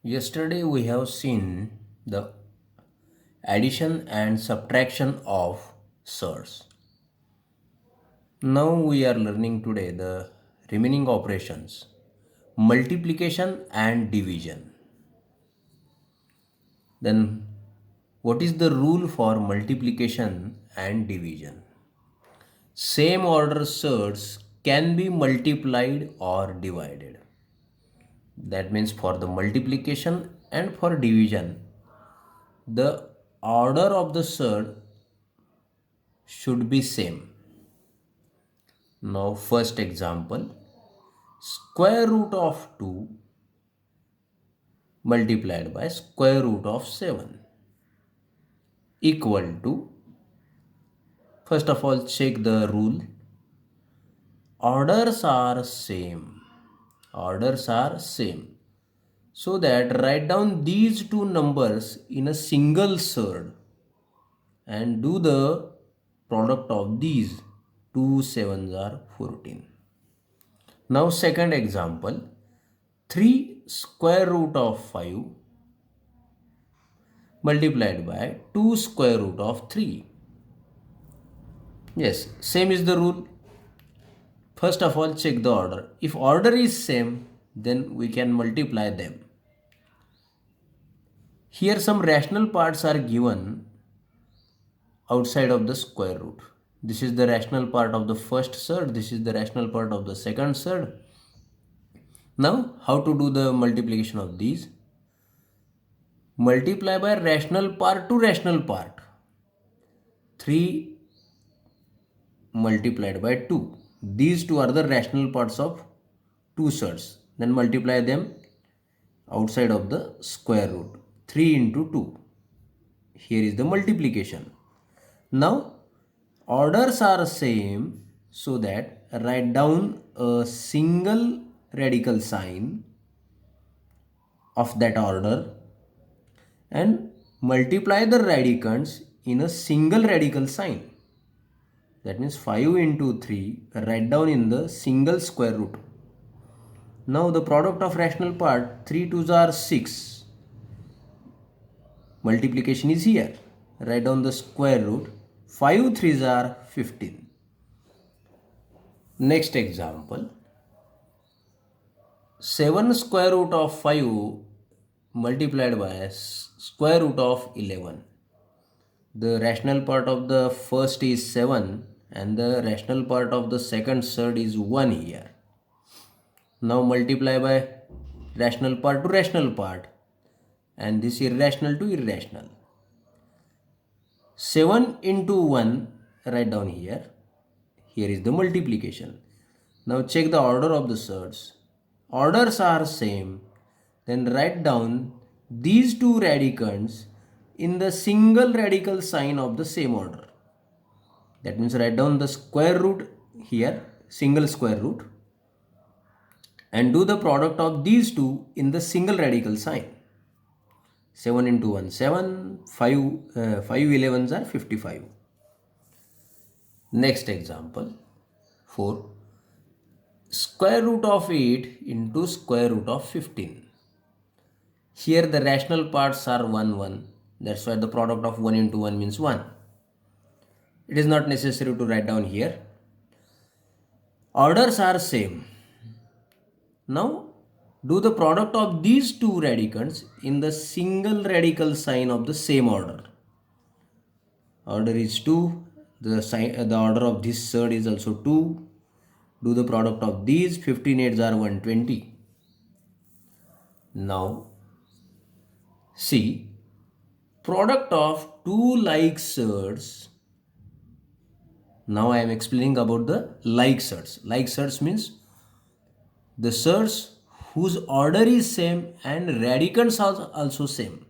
Yesterday we have seen the addition and subtraction of surds. Now we are learning today the remaining operations, multiplication and division. Then what is the rule for multiplication and division? Same order surds can be multiplied or divided. That means for the multiplication and for division, the order of the surd should be same. Now first example, square root of 2 multiplied by square root of 7 equal to, first of all check the rule, orders are same, orders are same, so that write down these two numbers in a single surd and do the product of these. 2 sevens are 14. Now second example, 3 square root of 5 multiplied by 2 square root of 3. Yes, same is the rule. First of all check the order. If order is same, then we can multiply them. Here some rational parts are given outside of the square root. This is the rational part of the first surd, this is the rational part of the second surd. Now how to do the multiplication of these? Multiply by rational part to rational part. 3 multiplied by 2. These two are the rational parts of two surds. Then multiply them outside of the square root. 3 into 2. Here is the multiplication. Now orders are same, so that write down a single radical sign of that order and multiply the radicands in a single radical sign. That means 5 into 3 write down in the single square root. Now the product of rational part, 3 2s are 6. Multiplication is here. Write down the square root. 5 3s are 15. Next example. 7 square root of 5 multiplied by square root of 11. The rational part of the first is 7 and the rational part of the second surd is 1 here. Now multiply by rational part to rational part and this irrational to irrational. 7 into 1 write down here. Here is the multiplication. Now check the order of the surds. Orders are same. Then write down these two radicands in the single radical sign of the same order. That means write down the square root here, single square root, and do the product of these two in the single radical sign. 7 into 1 7, 5 11s are 55. Next example, 4 square root of 8 into square root of 15. Here the rational parts are 1 1, that's why the product of 1 into 1 means 1. It is not necessary to write down here. Orders are same. Now do the product of these two radicands in the single radical sign of the same order. Order is 2. The order of this surd is also 2. Do the product of these. 15 8s are 120. Now see, product of two like surds. Now I am explaining about the like surds. Like surds means the surds whose order is same and radicands are also same.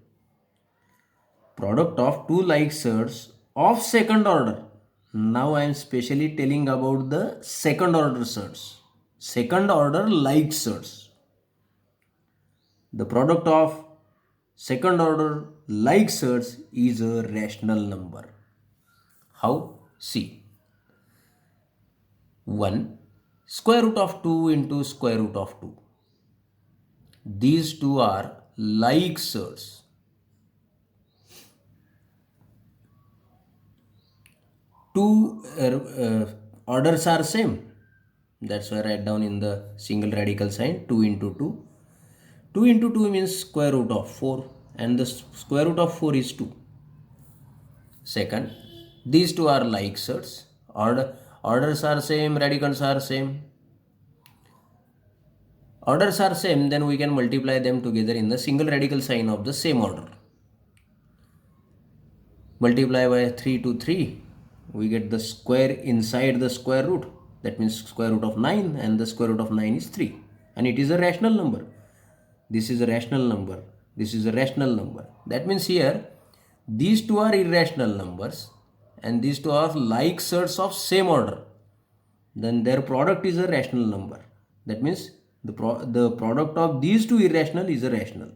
Product of two like surds of second order. Now I am specially telling about the second order surds. Second order like surds. The product of second order like surds is a rational number. How? See. 1 square root of 2 into square root of 2. These two are like surds. Two orders are same. That's why I write down in the single radical sign 2 into 2. 2 into 2 means square root of 4, and the square root of 4 is 2. Second, these two are like surds. Orders are same, radicands are same. Orders are same, then we can multiply them together in the single radical sign of the same order. Multiply by 3 to 3, we get the square inside the square root. That means square root of 9, and the square root of 9 is 3. And it is a rational number. This is a rational number. This is a rational number. That means here, these two are irrational numbers, and these two are like surds of same order. Then their product is a rational number. That means the product of these two irrational is a rational.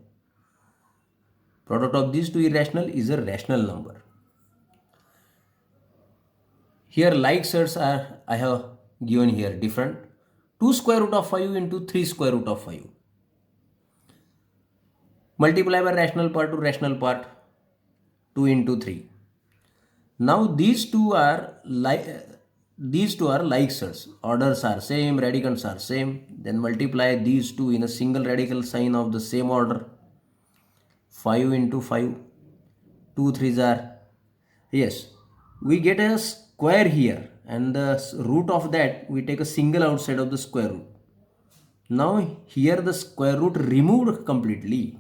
Product of these two irrational is a rational number. Here like surds are, I have given here different. 2 square root of 5 into 3 square root of 5. Multiply by rational part to rational part, 2 into 3. Now these two are like surds. Orders are same, radicands are same. Then multiply these two in a single radical sign of the same order. 5 into 5. 2 threes are, yes, we get a square here, and the root of that we take a single outside of the square root. Now here the square root removed completely.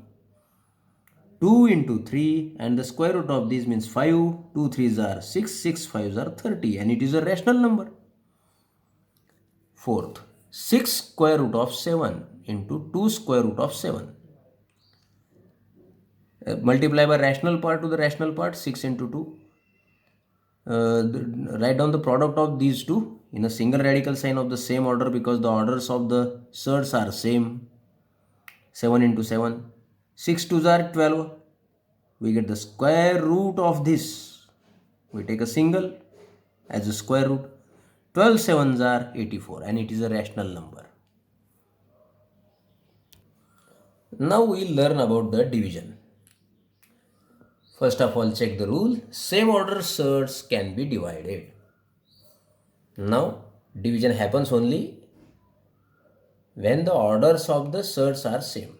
2 into 3, and the square root of this means 5. 2 threes are 6, 6 fives are 30, and it is a rational number. Fourth, 6 square root of 7 into 2 square root of 7. Multiply by rational part to the rational part, 6 into 2. Write down the product of these two in a single radical sign of the same order, because the orders of the surds are same. 7 into 7. 6 twos are 12. We get the square root of this. We take a single as a square root. 12 sevens are 84, and it is a rational number. Now we learn about the division. First of all, check the rule. Same order surds can be divided. Now, division happens only when the orders of the surds are same.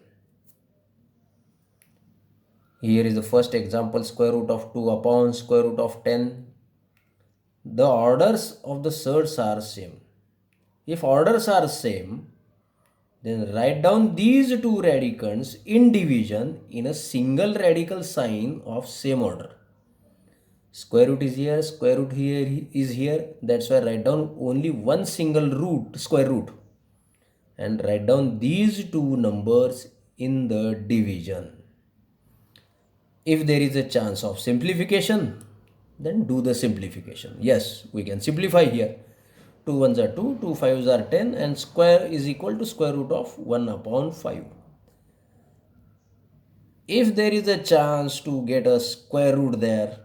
Here is the first example, square root of 2 upon square root of 10. The orders of the surds are same. If orders are same, then write down these two radicands in division in a single radical sign of same order. Square root is here, square root here is here. That's why write down only one single root, square root. And write down these two numbers in the division. If there is a chance of simplification, then do the simplification. Yes, we can simplify here. 2 ones are 2, 2 fives are 10, and square is equal to square root of 1 upon 5. If there is a chance to get a square root there,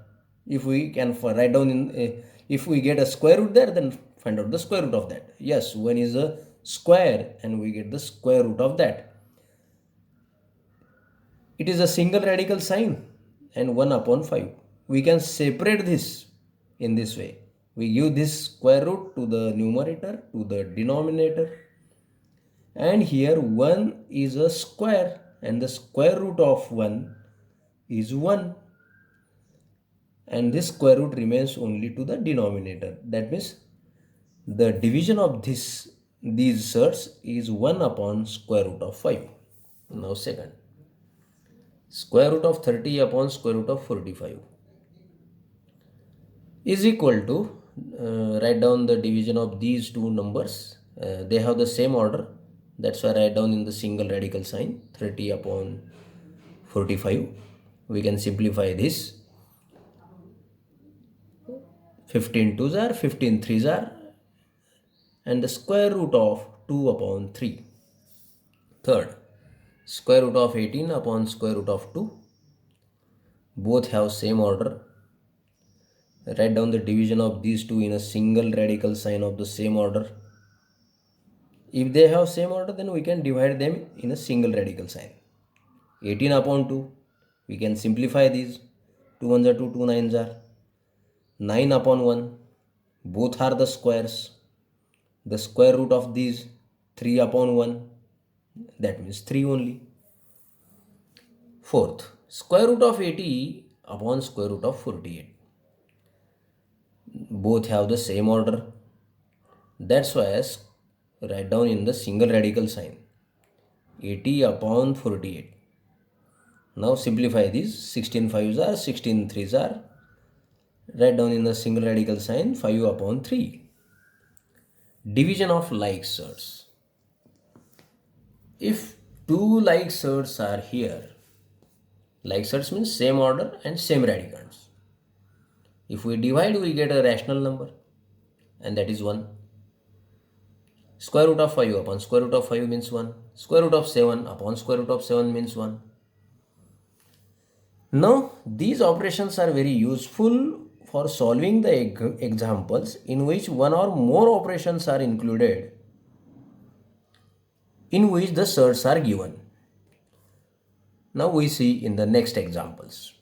if we can write down in, if we get a square root there, then find out the square root of that. Yes, 1 is a square, and we get the square root of that. It is a single radical sign, and 1 upon 5. We can separate this in this way. We give this square root to the numerator, to the denominator, and here 1 is a square, and the square root of 1 is 1, and this square root remains only to the denominator. That means the division of these surds is 1 upon square root of 5. Now second, square root of 30 upon square root of 45 is equal to, write down the division of these two numbers. They have the same order. That's why I write down in the single radical sign 30 upon 45. We can simplify this. 15 twos are, 15 threes are, and the square root of 2 upon 3. Third, square root of 18 upon square root of 2. Both have same order. Write down the division of these two in a single radical sign of the same order. If they have same order, then we can divide them in a single radical sign. 18 upon 2. We can simplify these. 2 ones are 2, 2 nines are 9 upon 1. Both are the squares. The square root of these 3 upon 1. That means 3 only. Fourth, square root of 80 upon square root of 48. Both have the same order. That's why I write down in the single radical sign 80 upon 48. Now simplify these. 16 5s are 16 3s are. Write down in the single radical sign 5 upon 3. Division of like surds. If two like surds are here, like surds means same order and same radicands. If we divide, we get a rational number, and that is 1. Square root of 5 upon square root of 5 means 1. Square root of 7 upon square root of 7 means 1. Now, these operations are very useful for solving the examples in which one or more operations are included, in which the surds are given. Now we see in the next examples.